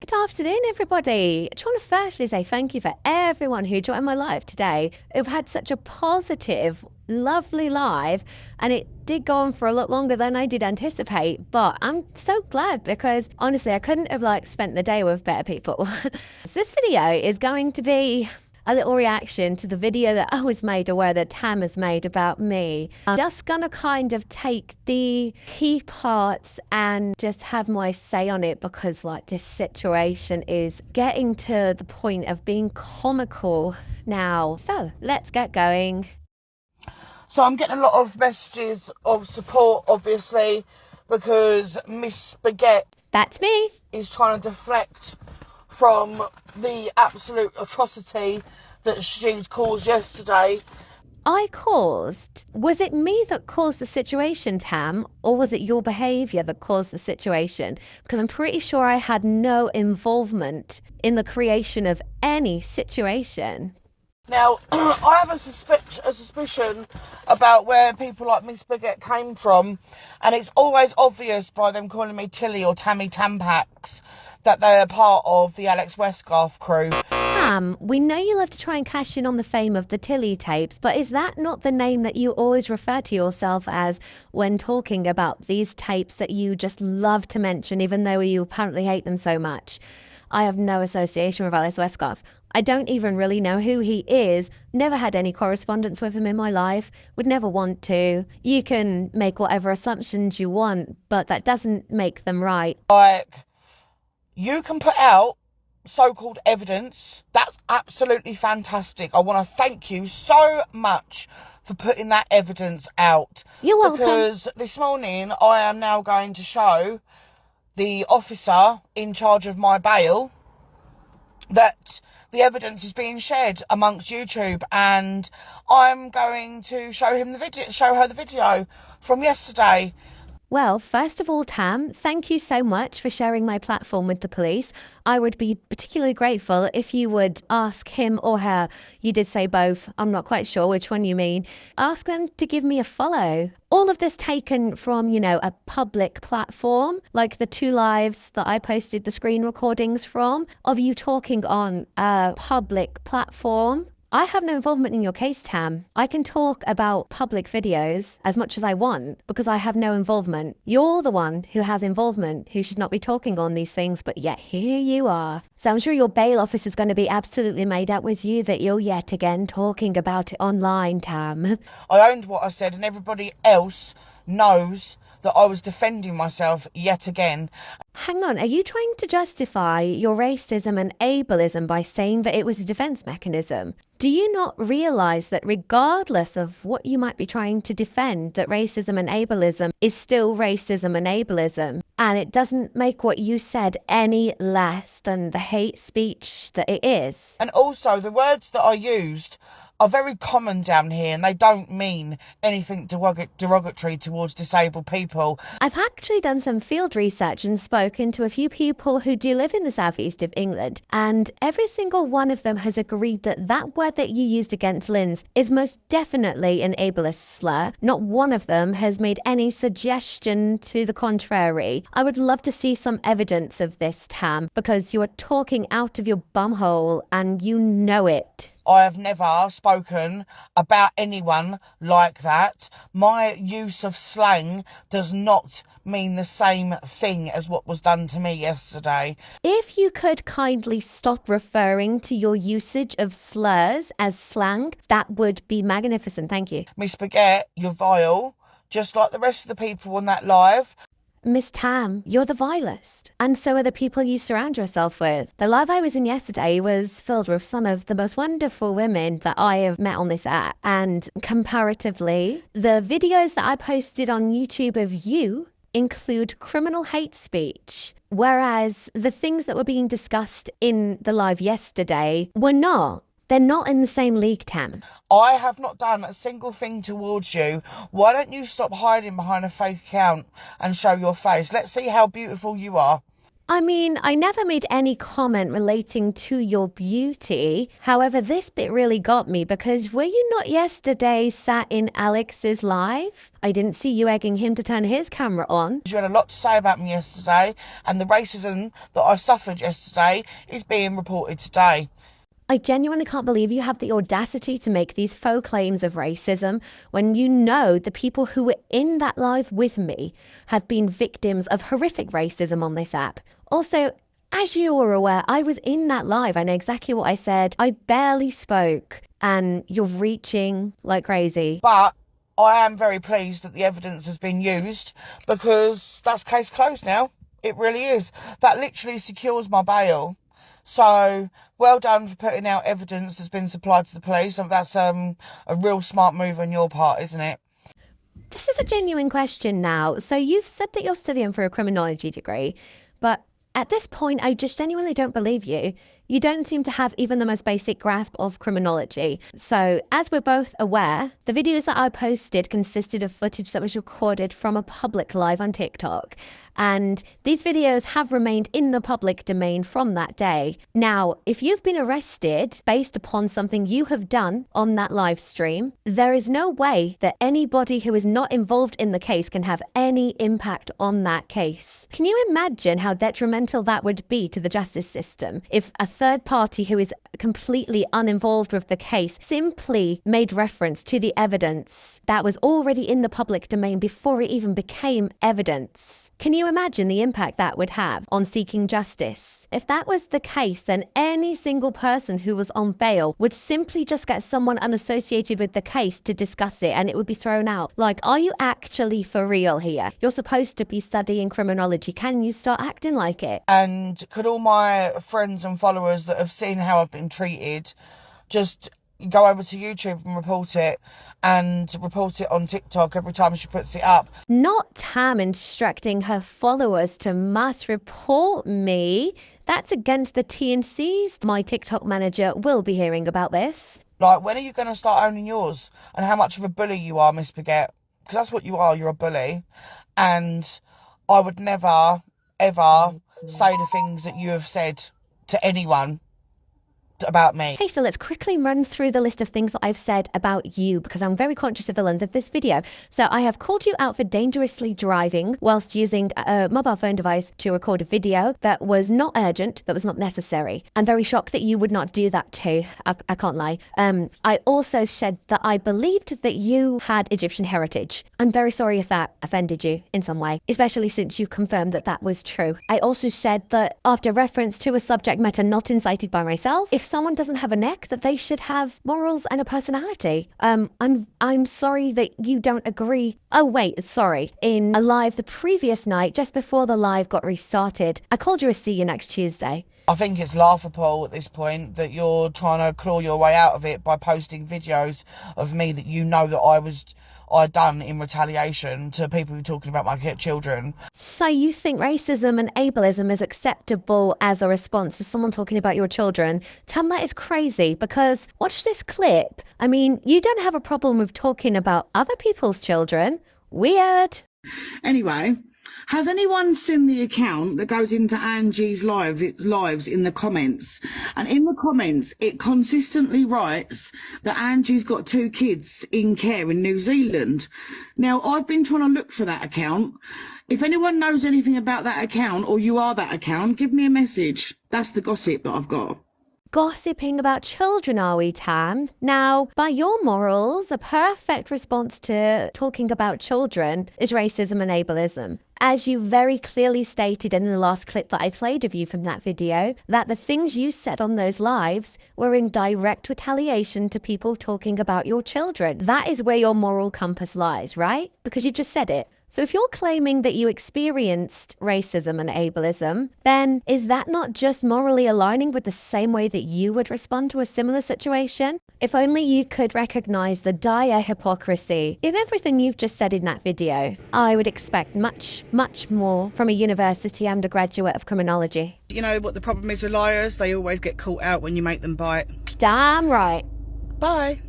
Good afternoon, everybody. I just want to firstly say thank you for everyone who joined my live today. We've had such a positive, lovely live, and it did go on for a lot longer than I did anticipate. But I'm so glad because honestly, I couldn't have spent the day with better people. So this video is going to be a little reaction to the video that I was made aware that Tam has made about me. I'm just gonna kind of take the key parts and just have my say on it because this situation is getting to the point of being comical now. So let's get going. So I'm getting a lot of messages of support, obviously, because Miss Baguette That's me. is trying to deflect from the absolute atrocity that she's caused yesterday. Was it me that caused the situation, Tam, or was it your behaviour that caused the situation? Because I'm pretty sure I had no involvement in the creation of any situation. Now, I have a suspicion about where people like Miss Baguette came from, and it's always obvious by them calling me Tilly or Tammy Tampax that they're part of the Alex Westgarth crew. We know you love to try and cash in on the fame of the Tilly tapes, but is that not the name that you always refer to yourself as when talking about these tapes that you just love to mention, even though you apparently hate them so much? I have no association with Alex Westgarth. I don't even really know who he is. Never had any correspondence with him in my life. Would never want to. You can make whatever assumptions you want, but that doesn't make them right. You can put out so-called evidence. That's absolutely fantastic. I want to thank you so much for putting that evidence out. You're welcome. Because this morning I am now going to show the officer in charge of my bail that the evidence is being shared amongst YouTube, and I'm going to show her the video from yesterday. Well, first of all, Tam, thank you so much for sharing my platform with the police. I would be particularly grateful if you would ask him or her, you did say both, I'm not quite sure which one you mean, ask them to give me a follow. All of this taken from, a public platform, like the 2 lives that I posted the screen recordings from, of you talking on a public platform. I have no involvement in your case, Tam. I can talk about public videos as much as I want because I have no involvement. You're the one who has involvement, who should not be talking on these things, but yet here you are. So I'm sure your bail office is going to be absolutely made up with you that you're yet again talking about it online, Tam. I owned what I said, and everybody else knows that I was defending myself yet again. Hang on, are you trying to justify your racism and ableism by saying that it was a defense mechanism? Do you not realize that regardless of what you might be trying to defend, that racism and ableism is still racism and ableism, and it doesn't make what you said any less than the hate speech that it is? And also, the words that I used are very common down here, and they don't mean anything derogatory towards disabled people. I've actually done some field research and spoken to a few people who do live in the southeast of England, and every single one of them has agreed that that word that you used against Linz is most definitely an ableist slur. Not one of them has made any suggestion to the contrary. I would love to see some evidence of this, Tam, because you are talking out of your bumhole and you know it. I have never spoken about anyone like that. My use of slang does not mean the same thing as what was done to me yesterday. If you could kindly stop referring to your usage of slurs as slang, that would be magnificent. Thank you. Miss Baguette, you're vile, just like the rest of the people on that live. Miss Tam, you're the vilest, and so are the people you surround yourself with. The live I was in yesterday was filled with some of the most wonderful women that I have met on this app, and comparatively, the videos that I posted on YouTube of you include criminal hate speech, whereas the things that were being discussed in the live yesterday were not. They're not in the same league, Tam. I have not done a single thing towards you. Why don't you stop hiding behind a fake account and show your face? Let's see how beautiful you are. I mean, I never made any comment relating to your beauty. However, this bit really got me because were you not yesterday sat in Alex's live? I didn't see you egging him to turn his camera on. You had a lot to say about me yesterday, and the racism that I suffered yesterday is being reported today. I genuinely can't believe you have the audacity to make these faux claims of racism when you know the people who were in that live with me have been victims of horrific racism on this app. Also, as you are aware, I was in that live. I know exactly what I said. I barely spoke, and you're reaching like crazy. But I am very pleased that the evidence has been used because that's case closed now. It really is. That literally secures my bail. So, well done for putting out evidence that's been supplied to the police. That's a real smart move on your part, isn't it? This is a genuine question now. So you've said that you're studying for a criminology degree, but at this point, I just genuinely don't believe you. You don't seem to have even the most basic grasp of criminology. So, as we're both aware, the videos that I posted consisted of footage that was recorded from a public live on TikTok. And these videos have remained in the public domain from that day. Now, if you've been arrested based upon something you have done on that live stream, there is no way that anybody who is not involved in the case can have any impact on that case. Can you imagine how detrimental that would be to the justice system if a third party who is completely uninvolved with the case simply made reference to the evidence that was already in the public domain before it even became evidence? Can you imagine the impact that would have on seeking justice? If that was the case, then any single person who was on bail would simply just get someone unassociated with the case to discuss it and it would be thrown out. Like, are you actually for real here? You're supposed to be studying criminology. Can you start acting like it? And could all my friends and followers that have seen how I've been treated just go over to YouTube and report it on TikTok every time she puts it up? Not Tam instructing her followers to mass report me. That's against the T&Cs. My TikTok manager will be hearing about this. Like, when are you going to start owning yours? And how much of a bully you are, Miss Baguette? Because that's what you are, you're a bully. And I would never, ever say the things that you have said to anyone about me. Okay, so let's quickly run through the list of things that I've said about you because I'm very conscious of the length of this video. So I have called you out for dangerously driving whilst using a mobile phone device to record a video that was not urgent, that was not necessary. I'm very shocked that you would not do that too. I can't lie. I also said that I believed that you had Egyptian heritage. I'm very sorry if that offended you in some way, especially since you confirmed that that was true. I also said that after reference to a subject matter not incited by myself, if someone doesn't have a neck, that they should have morals and a personality. I'm sorry that you don't agree. Oh wait, sorry. In a live the previous night, just before the live got restarted, I called you a see you next Tuesday. I think it's laughable at this point that you're trying to claw your way out of it by posting videos of me that you know that I'd done in retaliation to people who are talking about my children. So you think racism and ableism is acceptable as a response to someone talking about your children? Tam, that is crazy because watch this clip. I mean, you don't have a problem with talking about other people's children. Weird. Anyway, has anyone seen the account that goes into Angie's lives in the comments? And in the comments, it consistently writes that Angie's got 2 kids in care in New Zealand. Now, I've been trying to look for that account. If anyone knows anything about that account or you are that account, give me a message. That's the gossip that I've got. Gossiping about children, are we, Tam? Now, by your morals, a perfect response to talking about children is racism and ableism. As you very clearly stated in the last clip that I played of you from that video, that the things you said on those lives were in direct retaliation to people talking about your children. That is where your moral compass lies, right? Because you just said it. So if you're claiming that you experienced racism and ableism, then is that not just morally aligning with the same way that you would respond to a similar situation? If only you could recognize the dire hypocrisy in everything you've just said in that video. I would expect much, much more from a university undergraduate of criminology. You know what the problem is with liars? They always get caught out when you make them bite. Damn right. Bye.